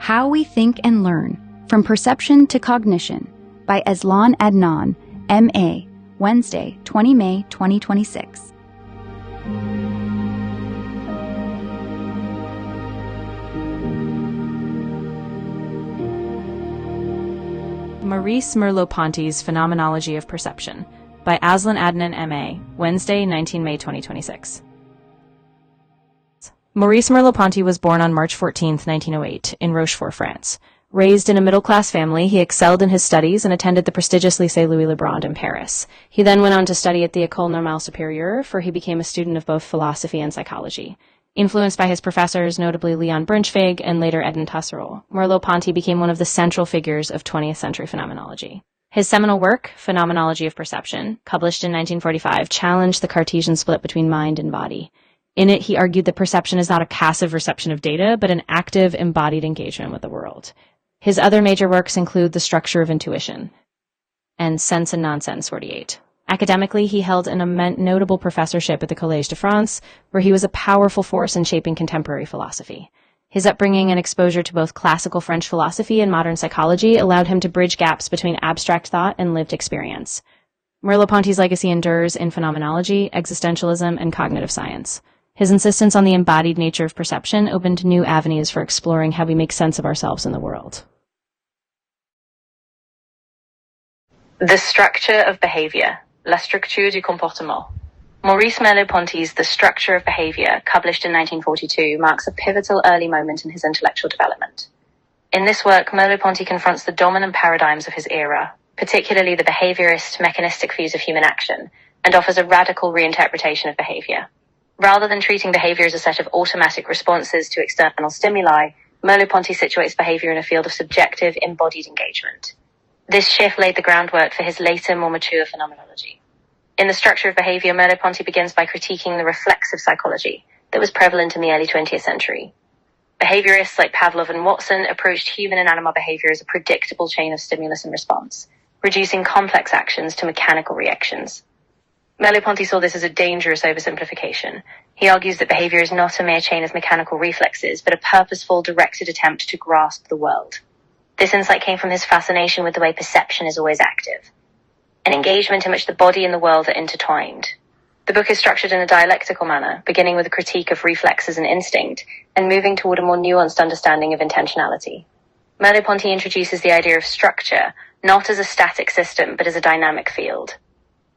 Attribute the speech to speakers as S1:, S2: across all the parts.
S1: How We Think and Learn, From Perception to Cognition by Aslan Adnan, M.A., Wednesday, 20 May 2026.
S2: Maurice Merleau-Ponty's Phenomenology of Perception by Aslan Adnan, M.A., Wednesday, 19 May 2026. Maurice Merleau-Ponty was born on March 14, 1908, in Rochefort, France. Raised in a middle-class family, he excelled in his studies and attended the prestigious Lycée Louis Le Grand in Paris. He then went on to study at the École Normale Supérieure, for he became a student of both philosophy and psychology. Influenced by his professors, notably Leon Brunschvig and later Edmond Husserl, Merleau-Ponty became one of the central figures of 20th century phenomenology. His seminal work, Phenomenology of Perception, published in 1945, challenged the Cartesian split between mind and body. In it, he argued that perception is not a passive reception of data, but an active, embodied engagement with the world. His other major works include The Structure of Intuition and Sense and Nonsense 48. Academically, he held an notable professorship at the Collège de France, where he was a powerful force in shaping contemporary philosophy. His upbringing and exposure to both classical French philosophy and modern psychology allowed him to bridge gaps between abstract thought and lived experience. Merleau-Ponty's legacy endures in phenomenology, existentialism, and cognitive science. His insistence on the embodied nature of perception opened new avenues for exploring how we make sense of ourselves in the world.
S3: The Structure of Behavior, La Structure du Comportement. Maurice Merleau-Ponty's The Structure of Behavior, published in 1942, marks a pivotal early moment in his intellectual development. In this work, Merleau-Ponty confronts the dominant paradigms of his era, particularly the behaviorist, mechanistic views of human action, and offers a radical reinterpretation of behavior. Rather than treating behavior as a set of automatic responses to external stimuli, Merleau-Ponty situates behavior in a field of subjective, embodied engagement. This shift laid the groundwork for his later, more mature phenomenology. In The Structure of Behavior, Merleau-Ponty begins by critiquing the reflexive psychology that was prevalent in the early 20th century. Behaviorists like Pavlov and Watson approached human and animal behavior as a predictable chain of stimulus and response, reducing complex actions to mechanical reactions. Merleau-Ponty saw this as a dangerous oversimplification. He argues that behavior is not a mere chain of mechanical reflexes, but a purposeful, directed attempt to grasp the world. This insight came from his fascination with the way perception is always active, an engagement in which the body and the world are intertwined. The book is structured in a dialectical manner, beginning with a critique of reflexes and instinct, and moving toward a more nuanced understanding of intentionality. Merleau-Ponty introduces the idea of structure, not as a static system, but as a dynamic field.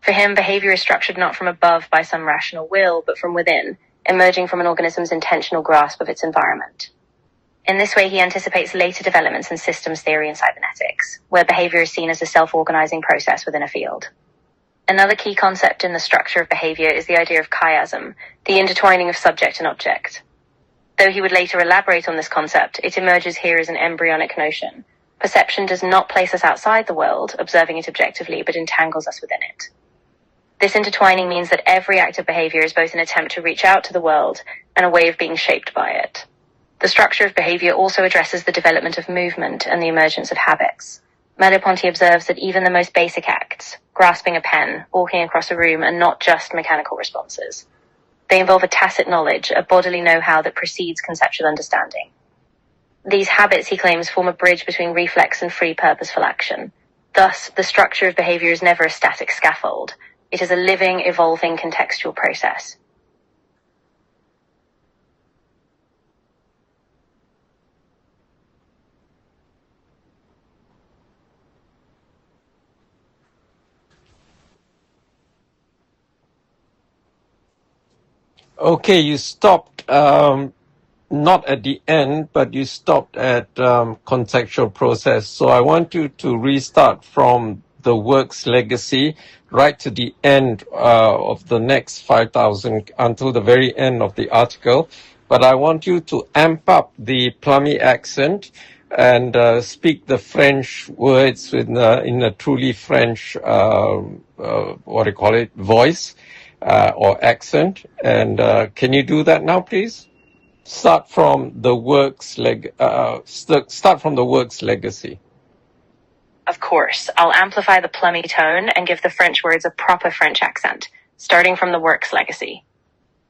S3: For him, behavior is structured not from above by some rational will, but from within, emerging from an organism's intentional grasp of its environment. In this way, he anticipates later developments in systems theory and cybernetics, where behavior is seen as a self-organizing process within a field. Another key concept in The Structure of Behavior is the idea of chiasm, the intertwining of subject and object. Though he would later elaborate on this concept, it emerges here as an embryonic notion. Perception does not place us outside the world, observing it objectively, but entangles us within it. This intertwining means that every act of behavior is both an attempt to reach out to the world and a way of being shaped by it. The Structure of Behavior also addresses the development of movement and the emergence of habits. Merleau-Ponty observes that even the most basic acts, grasping a pen, walking across a room, are not just mechanical responses. They involve a tacit knowledge, a bodily know-how that precedes conceptual understanding. These habits, he claims, form a bridge between reflex and free purposeful action. Thus, the structure of behavior is never a static scaffold. It is a living, evolving, contextual process.
S4: Okay, you stopped not at the end, but you stopped at contextual process. So I want you to restart from the work's legacy right to the end of the next 5,000 until the very end of the article. But I want you to amp up the plummy accent and speak the French words in a truly French, voice or accent. And can you do that now, please? Start from the work's legacy.
S3: Of course, I'll amplify the plummy tone and give the French words a proper French accent, starting from the work's legacy.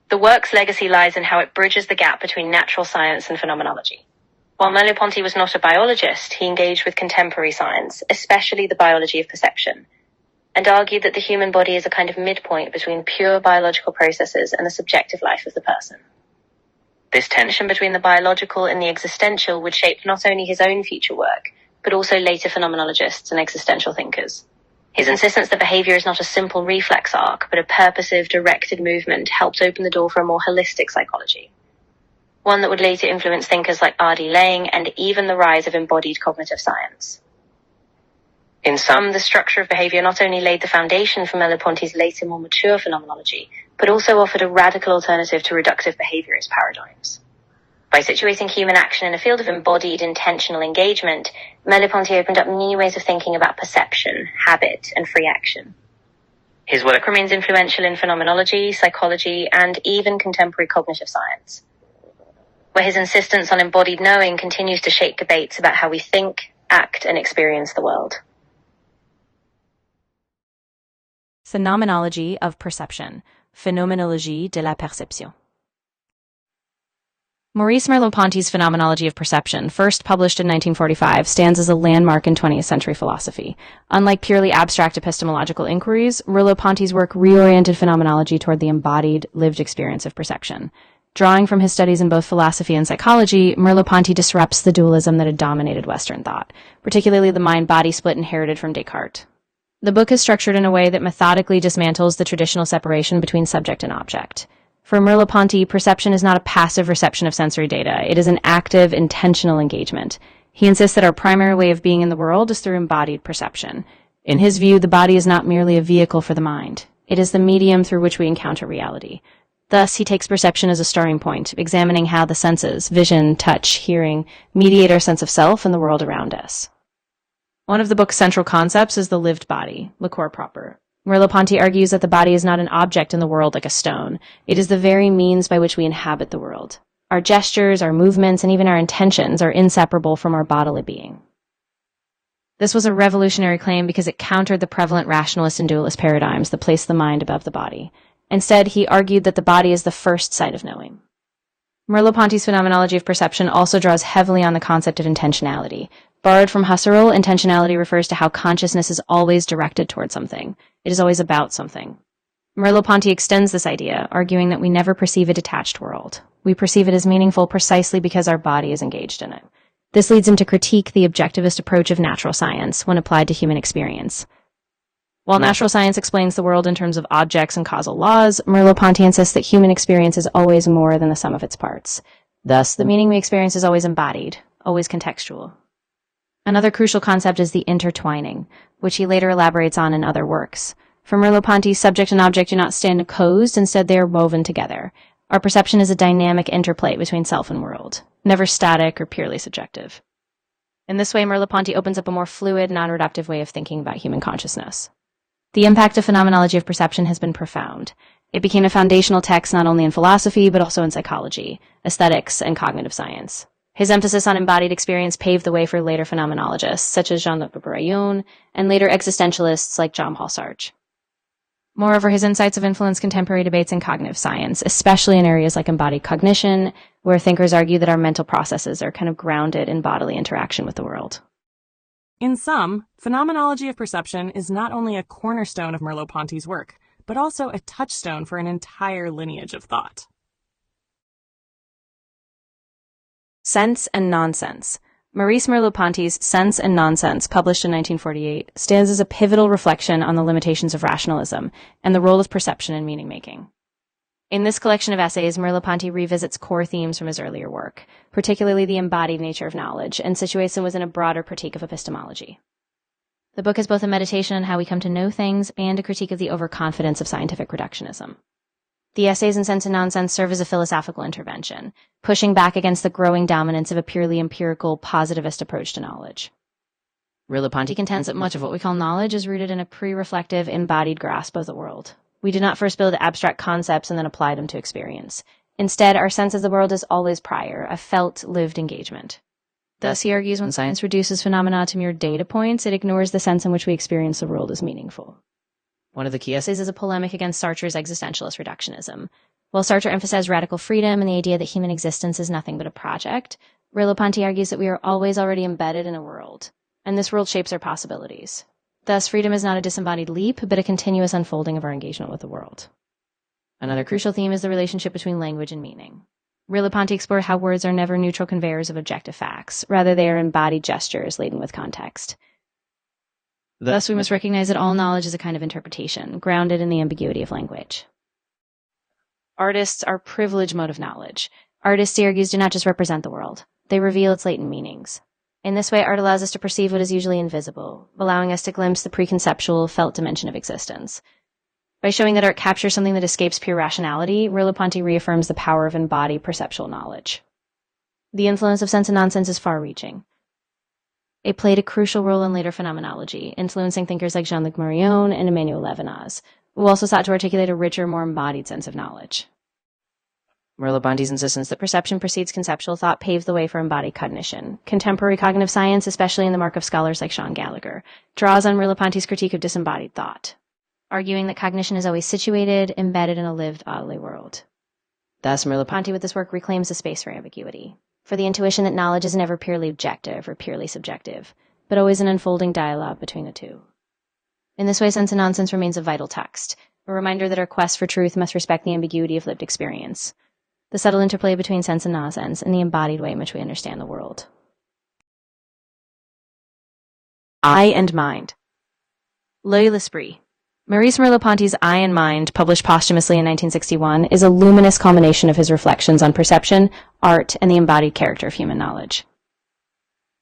S3: The work's legacy lies in how it bridges the gap between natural science and phenomenology. While Merleau-Ponty was not a biologist, he engaged with contemporary science, especially the biology of perception, and argued that the human body is a kind of midpoint between pure biological processes and the subjective life of the person. This tension between the biological and the existential would shape not only his own future work, but also later phenomenologists and existential thinkers. His insistence that behavior is not a simple reflex arc, but a purposive, directed movement helped open the door for a more holistic psychology, one that would later influence thinkers like R.D. Laing and even the rise of embodied cognitive science. In sum, the structure of behavior not only laid the foundation for Merleau-Ponty's later, more mature phenomenology, but also offered a radical alternative to reductive behaviorist paradigms. By situating human action in a field of embodied, intentional engagement, Merleau-Ponty opened up new ways of thinking about perception, habit, and free action. His work remains influential in phenomenology, psychology, and even contemporary cognitive science, where his insistence on embodied knowing continues to shape debates about how we think, act, and experience the world.
S2: Phenomenology of perception. Phenomenologie de la perception. Maurice Merleau-Ponty's Phenomenology of Perception, first published in 1945, stands as a landmark in 20th century philosophy. Unlike purely abstract epistemological inquiries, Merleau-Ponty's work reoriented phenomenology toward the embodied, lived experience of perception. Drawing from his studies in both philosophy and psychology, Merleau-Ponty disrupts the dualism that had dominated Western thought, particularly the mind-body split inherited from Descartes. The book is structured in a way that methodically dismantles the traditional separation between subject and object. For Merleau-Ponty, perception is not a passive reception of sensory data. It is an active, intentional engagement. He insists that our primary way of being in the world is through embodied perception. In his view, the body is not merely a vehicle for the mind. It is the medium through which we encounter reality. Thus, he takes perception as a starting point, examining how the senses, vision, touch, hearing, mediate our sense of self and the world around us. One of the book's central concepts is the lived body, le corps propre. Merleau-Ponty argues that the body is not an object in the world like a stone. It is the very means by which we inhabit the world. Our gestures, our movements, and even our intentions are inseparable from our bodily being. This was a revolutionary claim because it countered the prevalent rationalist and dualist paradigms that place the mind above the body. Instead, he argued that the body is the first site of knowing. Merleau-Ponty's Phenomenology of Perception also draws heavily on the concept of intentionality. Borrowed from Husserl, intentionality refers to how consciousness is always directed toward something. It is always about something. Merleau-Ponty extends this idea, arguing that we never perceive a detached world. We perceive it as meaningful precisely because our body is engaged in it. This leads him to critique the objectivist approach of natural science when applied to human experience. While natural science explains the world in terms of objects and causal laws, Merleau-Ponty insists that human experience is always more than the sum of its parts. Thus, the meaning we experience is always embodied, always contextual. Another crucial concept is the intertwining, which he later elaborates on in other works. For Merleau-Ponty, subject and object do not stand opposed, instead they are woven together. Our perception is a dynamic interplay between self and world, never static or purely subjective. In this way, Merleau-Ponty opens up a more fluid, non-reductive way of thinking about human consciousness. The impact of Phenomenology of Perception has been profound. It became a foundational text not only in philosophy, but also in psychology, aesthetics, and cognitive science. His emphasis on embodied experience paved the way for later phenomenologists, such as Jean-Luc Baudrillard, and later existentialists like Jean-Paul Sartre. Moreover, his insights have influenced contemporary debates in cognitive science, especially in areas like embodied cognition, where thinkers argue that our mental processes are kind of grounded in bodily interaction with the world.
S5: In sum, Phenomenology of Perception is not only a cornerstone of Merleau-Ponty's work, but also a touchstone for an entire lineage of thought.
S2: Sense and Nonsense. Maurice Merleau-Ponty's Sense and Nonsense, published in 1948, stands as a pivotal reflection on the limitations of rationalism and the role of perception in meaning-making. In this collection of essays, Merleau-Ponty revisits core themes from his earlier work, particularly the embodied nature of knowledge, and situates them within a broader critique of epistemology. The book is both a meditation on how we come to know things and a critique of the overconfidence of scientific reductionism. The essays in Sense and Nonsense serve as a philosophical intervention, pushing back against the growing dominance of a purely empirical, positivist approach to knowledge. Merleau-Ponty contends that much of what we call knowledge is rooted in a pre-reflective, embodied grasp of the world. We do not first build abstract concepts and then apply them to experience. Instead, our sense of the world is always prior, a felt, lived engagement. Thus, he argues, when science reduces phenomena to mere data points, it ignores the sense in which we experience the world as meaningful. One of the key essays is a polemic against Sartre's existentialist reductionism. While Sartre emphasized radical freedom and the idea that human existence is nothing but a project, Merleau-Ponty argues that we are always already embedded in a world, and this world shapes our possibilities. Thus, freedom is not a disembodied leap, but a continuous unfolding of our engagement with the world. Another crucial theme is the relationship between language and meaning. Merleau-Ponty explored how words are never neutral conveyors of objective facts. Rather, they are embodied gestures laden with context. Thus, we must recognize that all knowledge is a kind of interpretation, grounded in the ambiguity of language. Artists are privileged mode of knowledge. Artists, he argues, do not just represent the world. They reveal its latent meanings. In this way, art allows us to perceive what is usually invisible, allowing us to glimpse the preconceptual, felt dimension of existence. By showing that art captures something that escapes pure rationality, Merleau-Ponty reaffirms the power of embodied perceptual knowledge. The influence of sense and nonsense is far-reaching. It played a crucial role in later phenomenology, influencing thinkers like Jean-Luc Marion and Emmanuel Levinas, who also sought to articulate a richer, more embodied sense of knowledge. Merleau-Ponty's insistence that perception precedes conceptual thought paved the way for embodied cognition. Contemporary cognitive science, especially in the mark of scholars like Sean Gallagher, draws on Merleau-Ponty's critique of disembodied thought, arguing that cognition is always situated, embedded in a lived bodily world. Thus, Merleau-Ponty with this work reclaims the space for ambiguity, for the intuition that knowledge is never purely objective or purely subjective, but always an unfolding dialogue between the two. In this way, Sense and Nonsense remains a vital text, a reminder that our quest for truth must respect the ambiguity of lived experience, the subtle interplay between sense and nonsense, and the embodied way in which we understand the world. I and Mind. L'Œil l'Esprit. Maurice Merleau-Ponty's I and Mind, published posthumously in 1961, is a luminous culmination of his reflections on perception, art, and the embodied character of human knowledge.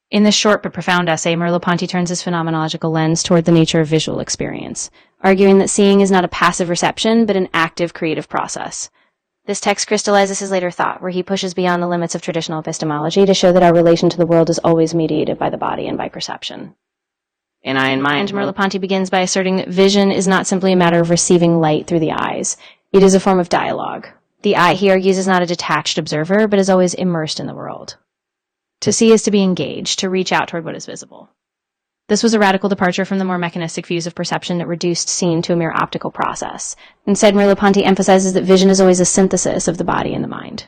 S2: In this short but profound essay, Merleau-Ponty turns his phenomenological lens toward the nature of visual experience, arguing that seeing is not a passive reception, but an active creative process. This text crystallizes his later thought, where he pushes beyond the limits of traditional epistemology to show that our relation to the world is always mediated by the body and by perception. In I and Mind, Merleau-Ponty begins by asserting that vision is not simply a matter of receiving light through the eyes. It is a form of dialogue. The eye, he argues, is not a detached observer, but is always immersed in the world. To see is to be engaged, to reach out toward what is visible. This was a radical departure from the more mechanistic views of perception that reduced seeing to a mere optical process. Instead, Merleau-Ponty emphasizes that vision is always a synthesis of the body and the mind.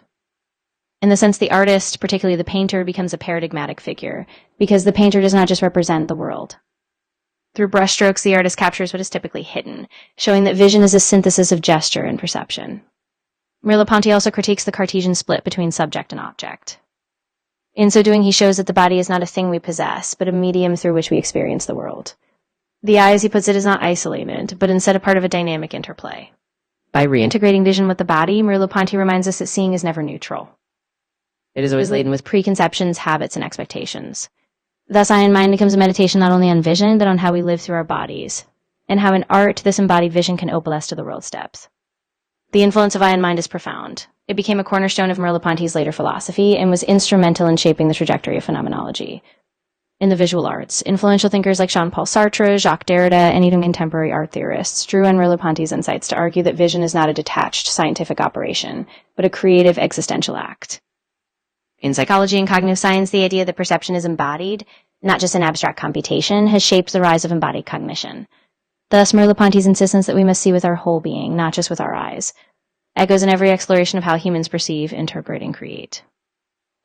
S2: In the sense, the artist, particularly the painter, becomes a paradigmatic figure, because the painter does not just represent the world. Through brushstrokes, the artist captures what is typically hidden, showing that vision is a synthesis of gesture and perception. Merleau-Ponty also critiques the Cartesian split between subject and object. In so doing, he shows that the body is not a thing we possess, but a medium through which we experience the world. The eye, as he puts it, is not isolated, but instead a part of a dynamic interplay. By reintegrating vision with the body, Merleau-Ponty reminds us that seeing is never neutral. It is always laden with preconceptions, habits, and expectations. Thus, I and Mind becomes a meditation not only on vision, but on how we live through our bodies, and how in art this embodied vision can open us to the world's depths. The influence of I and Mind is profound. It became a cornerstone of Merleau-Ponty's later philosophy and was instrumental in shaping the trajectory of phenomenology. In the visual arts, influential thinkers like Jean-Paul Sartre, Jacques Derrida, and even contemporary art theorists drew on Merleau-Ponty's insights to argue that vision is not a detached scientific operation, but a creative existential act. In psychology and cognitive science, the idea that perception is embodied, not just an abstract computation, has shaped the rise of embodied cognition. Thus, Merleau-Ponty's insistence that we must see with our whole being, not just with our eyes, echoes in every exploration of how humans perceive, interpret, and create.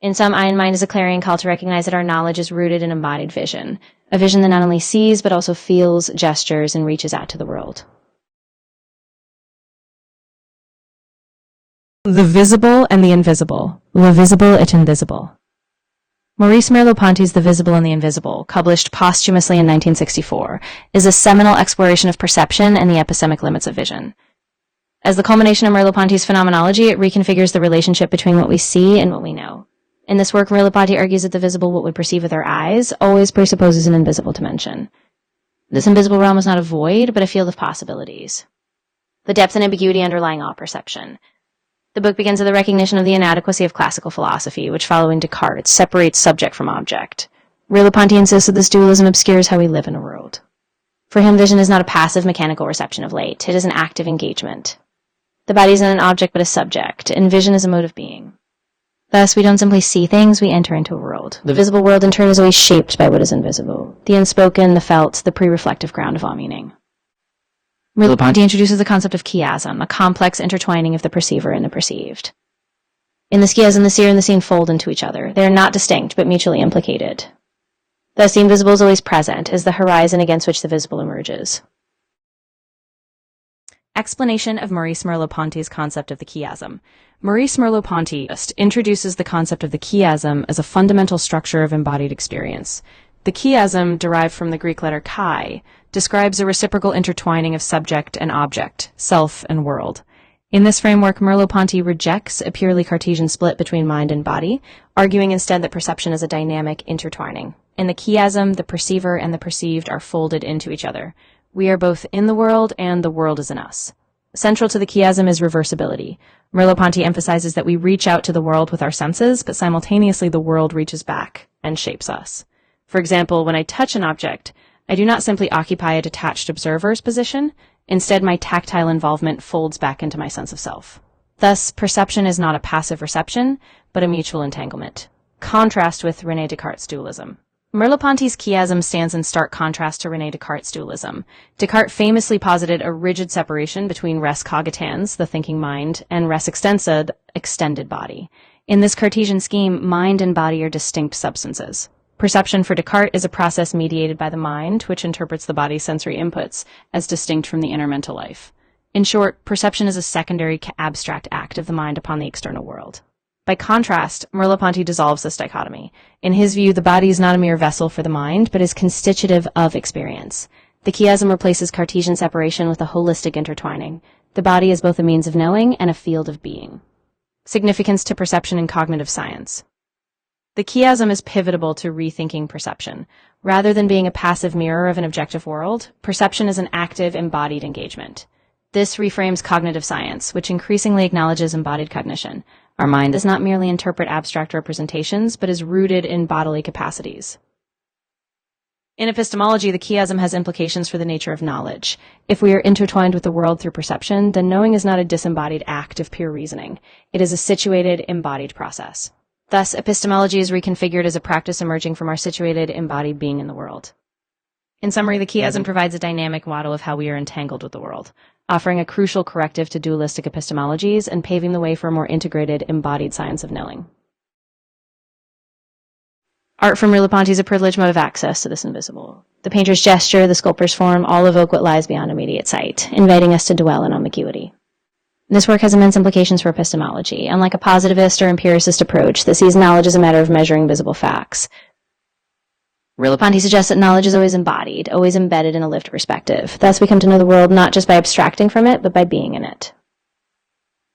S2: In sum, I and Mind is a clarion call to recognize that our knowledge is rooted in embodied vision, a vision that not only sees, but also feels, gestures, and reaches out to the world.
S5: The Visible and the Invisible. Le Visible et Invisible. Maurice Merleau-Ponty's The Visible and the Invisible, published posthumously in 1964, is a seminal exploration of perception and the epistemic limits of vision. As the culmination of Merleau-Ponty's phenomenology, it reconfigures the relationship between what we see and what we know. In this work, Merleau-Ponty argues that the visible, what we perceive with our eyes, always presupposes an invisible dimension. This invisible realm is not a void, but a field of possibilities. The depth and ambiguity underlying all perception. The book begins with a recognition of the inadequacy of classical philosophy, which, following Descartes, separates subject from object. Merleau-Ponty insists that this dualism obscures how we live in a world. For him, vision is not a passive mechanical reception of light. It is an active engagement. The body is not an object but a subject, and vision is a mode of being. Thus, we don't simply see things, we enter into a world. The visible world, in turn, is always shaped by what is invisible, the unspoken, the felt, the pre-reflective ground of all meaning. Merleau-Ponty introduces the concept of chiasm, a complex intertwining of the perceiver and the perceived. In this chiasm, the seer and the seen fold into each other. They are not distinct, but mutually implicated. Thus, the invisible is always present, as the horizon against which the visible emerges.
S2: Explanation of Maurice Merleau-Ponty's concept of the chiasm. Maurice Merleau-Ponty introduces the concept of the chiasm as a fundamental structure of embodied experience. The chiasm, derived from the Greek letter chi, describes a reciprocal intertwining of subject and object, self and world. In this framework, Merleau-Ponty rejects a purely Cartesian split between mind and body, arguing instead that perception is a dynamic intertwining. In the chiasm, the perceiver and the perceived are folded into each other. We are both in the world and the world is in us. Central to the chiasm is reversibility. Merleau-Ponty emphasizes that we reach out to the world with our senses, but simultaneously the world reaches back and shapes us. For example, when I touch an object, I do not simply occupy a detached observer's position. Instead, my tactile involvement folds back into my sense of self. Thus, perception is not a passive reception, but a mutual entanglement. Contrast with René Descartes' dualism. Merleau-Ponty's chiasm stands in stark contrast to René Descartes' dualism. Descartes famously posited a rigid separation between res cogitans, the thinking mind, and res extensa, the extended body. In this Cartesian scheme, mind and body are distinct substances. Perception for Descartes is a process mediated by the mind, which interprets the body's sensory inputs as distinct from the inner mental life. In short, perception is a secondary abstract act of the mind upon the external world. By contrast, Merleau-Ponty dissolves this dichotomy. In his view, the body is not a mere vessel for the mind, but is constitutive of experience. The chiasm replaces Cartesian separation with a holistic intertwining. The body is both a means of knowing and a field of being. Significance to perception in cognitive science. The chiasm is pivotable to rethinking perception. Rather than being a passive mirror of an objective world, perception is an active, embodied engagement. This reframes cognitive science, which increasingly acknowledges embodied cognition. Our mind does not merely interpret abstract representations, but is rooted in bodily capacities. In epistemology, the chiasm has implications for the nature of knowledge. If we are intertwined with the world through perception, then knowing is not a disembodied act of pure reasoning. It is a situated, embodied process. Thus, epistemology is reconfigured as a practice emerging from our situated, embodied being in the world. In summary, the chiasm provides a dynamic model of how we are entangled with the world, offering a crucial corrective to dualistic epistemologies and paving the way for a more integrated, embodied science of knowing. Art from Merleau-Ponty is a privileged mode of access to this invisible. The painter's gesture, the sculptor's form, all evoke what lies beyond immediate sight, inviting us to dwell in ambiguity. This work has immense implications for epistemology. Unlike a positivist or empiricist approach that sees knowledge as a matter of measuring visible facts, Merleau-Ponty suggests that knowledge is always embodied, always embedded in a lived perspective. Thus, we come to know the world not just by abstracting from it, but by being in it.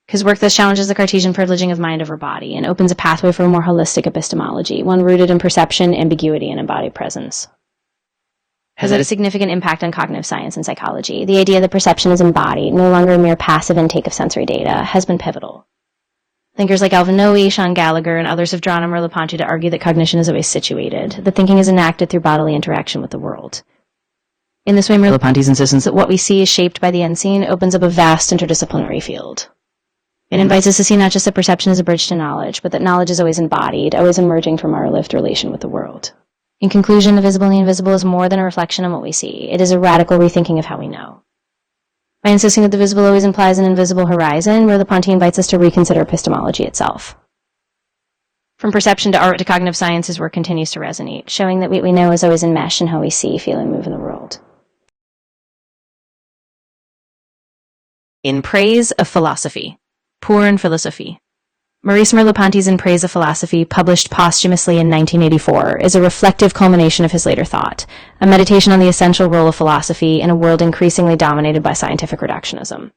S2: His work thus challenges the Cartesian privileging of mind over body and opens a pathway for a more holistic epistemology, one rooted in perception, ambiguity, and embodied presence. Has had a significant impact on cognitive science and psychology. The idea that perception is embodied, no longer a mere passive intake of sensory data, has been pivotal. Thinkers like Alvin Noe, Sean Gallagher, and others have drawn on Merleau-Ponty to argue that cognition is always situated, that thinking is enacted through bodily interaction with the world. In this way, Merleau-Ponty's insistence that what we see is shaped by the unseen opens up a vast interdisciplinary field. It invites us to see not just that perception is a bridge to knowledge, but that knowledge is always embodied, always emerging from our lived relation with the world. In conclusion, the visible and the invisible is more than a reflection on what we see. It is a radical rethinking of how we know. By insisting that the visible always implies an invisible horizon, Merleau-Ponty invites us to reconsider epistemology itself. From perception to art to cognitive science, his work continues to resonate, showing that what we know is always enmeshed in how we see, feel, and move in the world. In Praise of Philosophy. Pour en Philosophie. Maurice Merleau-Ponty's In Praise of Philosophy, published posthumously in 1984, is a reflective culmination of his later thought, a meditation on the essential role of philosophy in a world increasingly dominated by scientific reductionism.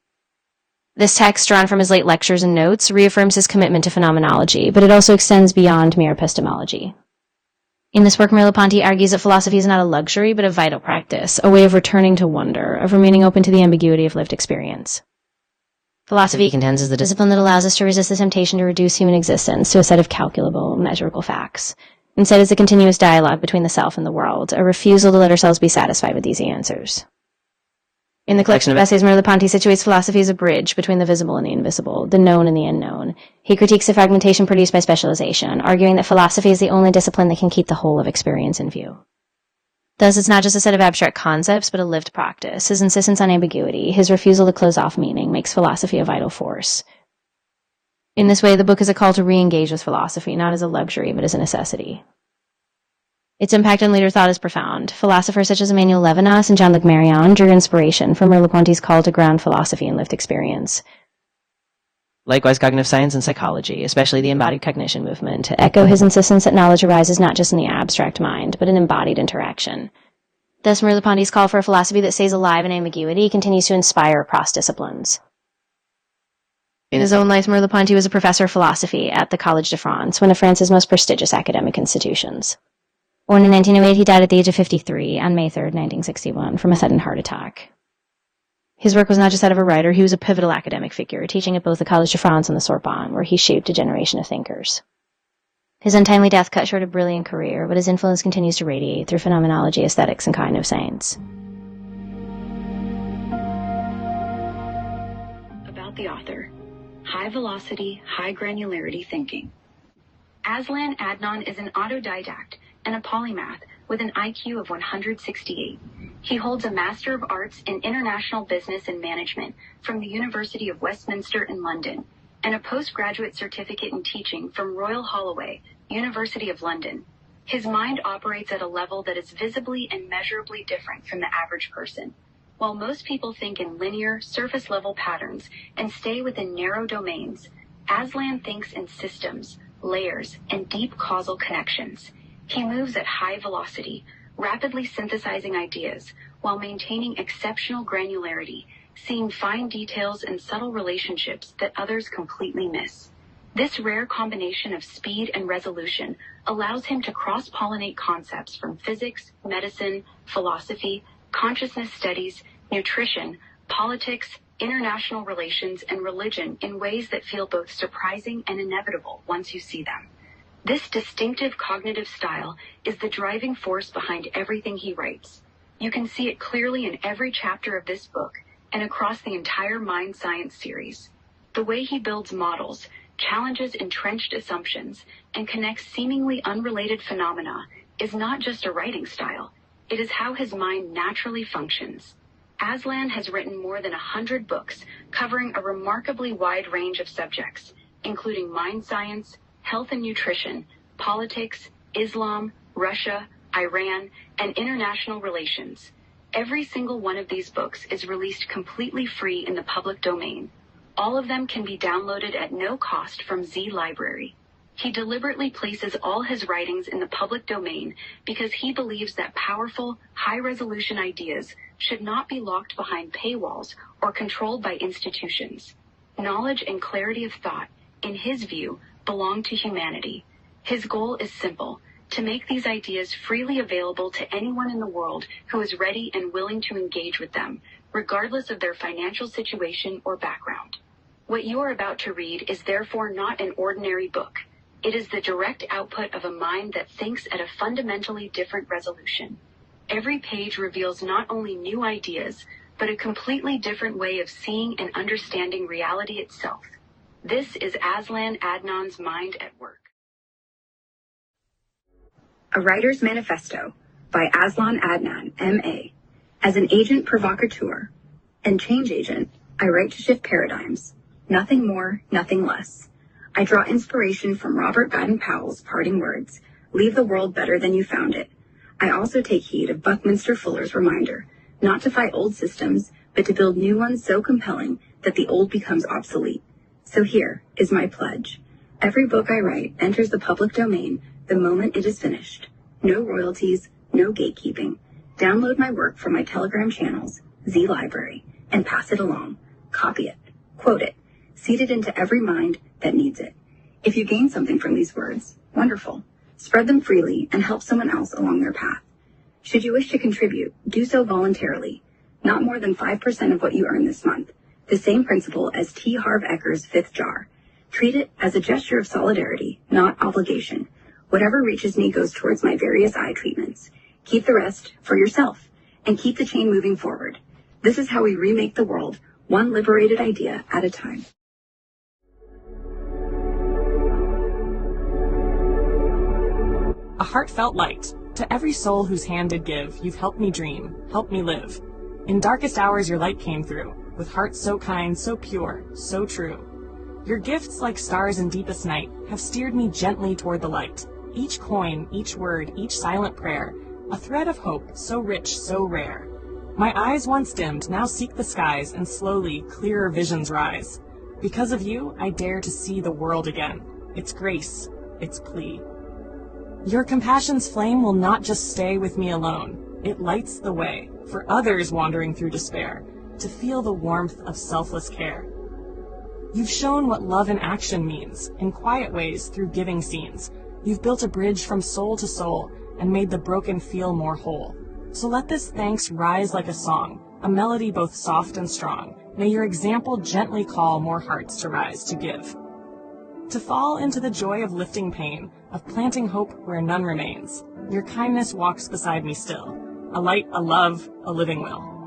S2: This text, drawn from his late lectures and notes, reaffirms his commitment to phenomenology, but it also extends beyond mere epistemology. In this work, Merleau-Ponty argues that philosophy is not a luxury, but a vital practice, a way of returning to wonder, of remaining open to the ambiguity of lived experience. Philosophy, he contends, is the discipline that allows us to resist the temptation to reduce human existence to a set of calculable, measurable facts. Instead, it's a continuous dialogue between the self and the world, a refusal to let ourselves be satisfied with easy answers. In the collection of essays, Merleau-Ponty situates philosophy as a bridge between the visible and the invisible, the known and the unknown. He critiques the fragmentation produced by specialization, arguing that philosophy is the only discipline that can keep the whole of experience in view. Thus, it's not just a set of abstract concepts, but a lived practice. His insistence on ambiguity, his refusal to close off meaning, makes philosophy a vital force. In this way, the book is a call to re-engage with philosophy, not as a luxury, but as a necessity. Its impact on later thought is profound. Philosophers such as Emmanuel Levinas and Jean-Luc Marion drew inspiration from Merleau-Ponty's call to ground philosophy in lived experience. Likewise, cognitive science and psychology, especially the embodied cognition movement, echo his insistence that knowledge arises not just in the abstract mind, but in embodied interaction. Thus, Merleau-Ponty's call for a philosophy that stays alive in ambiguity continues to inspire across disciplines. In his own life, Merleau-Ponty was a professor of philosophy at the Collège de France, one of France's most prestigious academic institutions. Born in 1908, he died at the age of 53 on May 3, 1961, from a sudden heart attack. His work was not just that of a writer, he was a pivotal academic figure, teaching at both the Collège de France and the Sorbonne, where he shaped a generation of thinkers. His untimely death cut short a brilliant career, but his influence continues to radiate through phenomenology, aesthetics, and cognitive science.
S6: About the author: high velocity, high granularity thinking. Aslan Adnan is an autodidact and a polymath with an IQ of 168. He holds a Master of Arts in International Business and Management from the University of Westminster in London, and a postgraduate certificate in teaching from Royal Holloway, University of London. His mind operates at a level that is visibly and measurably different from the average person. While most people think in linear, surface-level patterns and stay within narrow domains, Aslan thinks in systems, layers, and deep causal connections. He moves at high velocity, rapidly synthesizing ideas while maintaining exceptional granularity, seeing fine details and subtle relationships that others completely miss. This rare combination of speed and resolution allows him to cross-pollinate concepts from physics, medicine, philosophy, consciousness studies, nutrition, politics, international relations, and religion in ways that feel both surprising and inevitable once you see them. This distinctive cognitive style is the driving force behind everything he writes. You can see it clearly in every chapter of this book and across the entire Mind Science series. The way he builds models, challenges entrenched assumptions, and connects seemingly unrelated phenomena is not just a writing style. It is how his mind naturally functions. Aslan has written more than 100 books covering a remarkably wide range of subjects, including mind science, health and nutrition, politics, Islam, Russia, Iran, and international relations. Every single one of these books is released completely free in the public domain. All of them can be downloaded at no cost from Z Library. He deliberately places all his writings in the public domain because he believes that powerful, high-resolution ideas should not be locked behind paywalls or controlled by institutions. Knowledge and clarity of thought, in his view, belong to humanity. His goal is simple: to make these ideas freely available to anyone in the world who is ready and willing to engage with them, regardless of their financial situation or background. What you are about to read is therefore not an ordinary book. It is the direct output of a mind that thinks at a fundamentally different resolution. Every page reveals not only new ideas, but a completely different way of seeing and understanding reality itself. This is Aslan Adnan's mind at work. A Writer's Manifesto by Aslan Adnan, M.A. As an agent provocateur and change agent, I write to shift paradigms. Nothing more, nothing less. I draw inspiration from Robert Baden-Powell's parting words, "Leave the world better than you found it." I also take heed of Buckminster Fuller's reminder, not to fight old systems, but to build new ones so compelling that the old becomes obsolete. So here is my pledge. Every book I write enters the public domain the moment it is finished. No royalties, no gatekeeping. Download my work from my Telegram channels, Z Library, and pass it along. Copy it. Quote it. Seed it into every mind that needs it. If you gain something from these words, wonderful. Spread them freely and help someone else along their path. Should you wish to contribute, do so voluntarily. Not more than 5% of what you earn this month. The same principle as T. Harv Ecker's fifth jar. Treat it as a gesture of solidarity, not obligation. Whatever reaches me goes towards my various eye treatments. Keep the rest for yourself, and keep the chain moving forward. This is how we remake the world, one liberated idea at a time.
S7: A heartfelt light. To every soul whose hand did give, you've helped me dream, helped me live. In darkest hours your light came through, with hearts so kind, so pure, so true. Your gifts, like stars in deepest night, have steered me gently toward the light. Each coin, each word, each silent prayer, a thread of hope so rich, so rare. My eyes once dimmed now seek the skies, and slowly clearer visions rise. Because of you, I dare to see the world again, its grace, its plea. Your compassion's flame will not just stay with me alone. It lights the way for others wandering through despair to feel the warmth of selfless care. You've shown what love in action means, in quiet ways through giving scenes. You've built a bridge from soul to soul and made the broken feel more whole. So let this thanks rise like a song, a melody both soft and strong. May your example gently call more hearts to rise to give. To fall into the joy of lifting pain, of planting hope where none remains. Your kindness walks beside me still, a light, a love, a living will.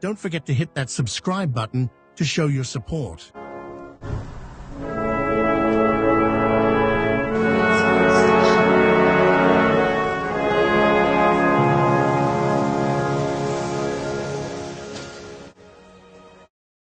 S8: Don't forget to hit that subscribe button to show your support.